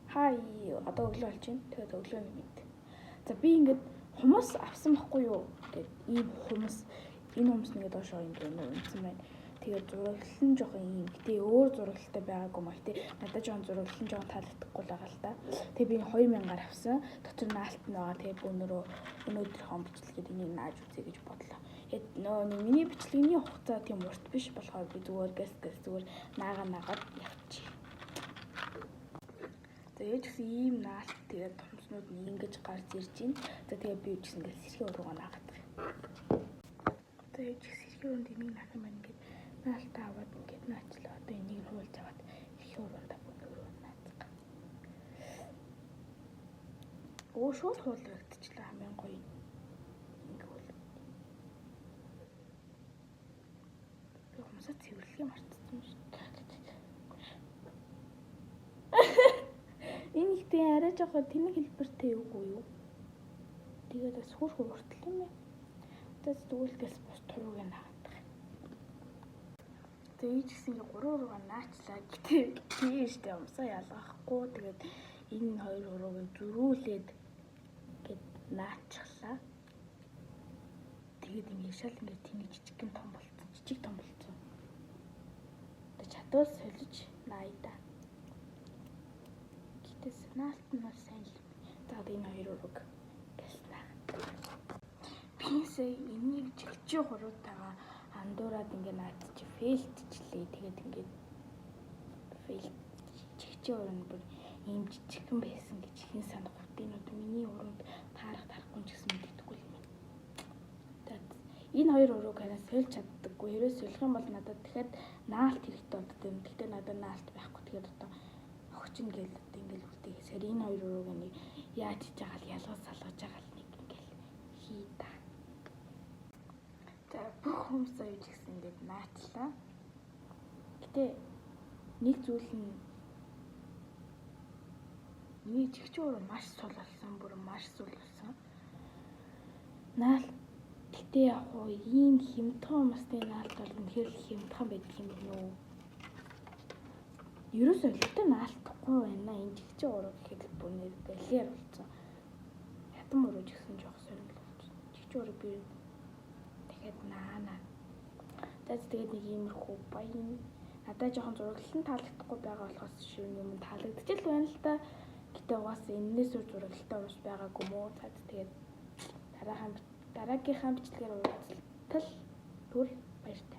Хай одоо өглөө болж байна. Тэгээд өглөөний мэд. За би ингээд хумс авсан байхгүй юу? Тэгээд ийм хумс энэ хумс нэгэ доошоо юм дөрөв үнсэн байна. Тэгээд зураглал нь жоохон ийм гэтээ өөр зурагтай байгаагүй маа гэтээ надад жоохон зураглал нь жоохон таалагдахгүй л байгаа л та. Тэгээд би 2000-аар авсан. Дотор наалт нь байгаа. Тэгээд өнөөдрийнхөө бичлэгээд энийг нааж үзье гэж бодлоо. Тэгээд нөө миний бичлэгийн хугацаа тийм урт биш болохоор би зүгээр гэс зүгээр наагаад явчих. За ээж гэсэн ийм наалт тэгээд томснууд нь ингэж гарч ирж байна. За тэгээд би үжсэн гэж сэрхий уруугаа наагаад байгаа. За ээж сэрхий уруунд энийг наах юм байна ингээд наалтаа аваад ингээд наачлаа. Одоо энийг хуулж аваад сэрхий уруунд бүгд наацгаа. Оо шууд хуулрагдчихлаа хамгийн гоё. Ингээд би хумсаа цэвэрлэхээ мартсан юм шиг. Энэ ихтэй арай жоохон тэнэг хэлбэртэй үгүй юу? Тэгээд бас хөөрхөн уртл юм ээ. Тэгээд зүгэлгээс бус турууг наадаг. Тэгээд ийжсэн 3 урууга наачлаа гэтээ тийштэй умсаа ялгахгүй. Тэгээд энэ 2 урууг зөрүүлээд гээд наачглаа. Тэгээд ингэ шал ингэ тэнэг жижигхэн том болцсон. Жижиг том болцсон. Тэгээд чадвал солиж наайда. Наалт нь сайн л. За энэ 2 урууг гэлнэ. Бинсээ энийг жигчээ хуруутайгаа андуураад ингэ наадчих фейлтчлээ. Тэгээд ингэ фейл жигчээ уруу бүр ийм жижигхэн байсан гэж хэн санах вэ? Энэ миний уруунд тарахгүй ч гэсэн мэддэггүй юм. Тэгээд энэ 2 урууг хараа сольж чаддаггүй. Хэрвээ солих юм бол надад дахиад наалт хэрэгтэй болдог юм. Гэхдээ надад наалт байхгүй. Тэгээд одоо огчин гээл ингээл үлдээе. Сэр энэ 2 урууг нэг яаж хийж байгаа л ялгаж салгаж байгаа л нэг ингээл хий та. За бүх хүмүүсээ юу ч гэсэн ингээд наачлаа. Гэтэ нэг зүйл нь миний жигчээ уруу маш сул болсон. Бүр маш сул болсон. Наалт гэтэ яг уу ийм хямдхан хүмүүстэй наалт бол үнэхээр хямдхан байдаг юм байна уу? Ерөөсөө өлтөө наалтахгүй байна. Энэ жигчээ уруу гэхэд бүр нэр галер болсон. Ятан уруу ч гэсэн жоох сонирхол болсон. Жигчээ уруу би дахиад наана. Тэгээд нэг иймэрхүү баян. Надад жоохон зураглал нь таалагдахгүй байгаа болохоос шүүн юм таалагдчихл байна л та. Гэтэ угаас энээс өөр зураглалтай ус байгаагүй мó. Тэгээд дараагийнхаа бичлэгээр уулзалтал түр баяртай.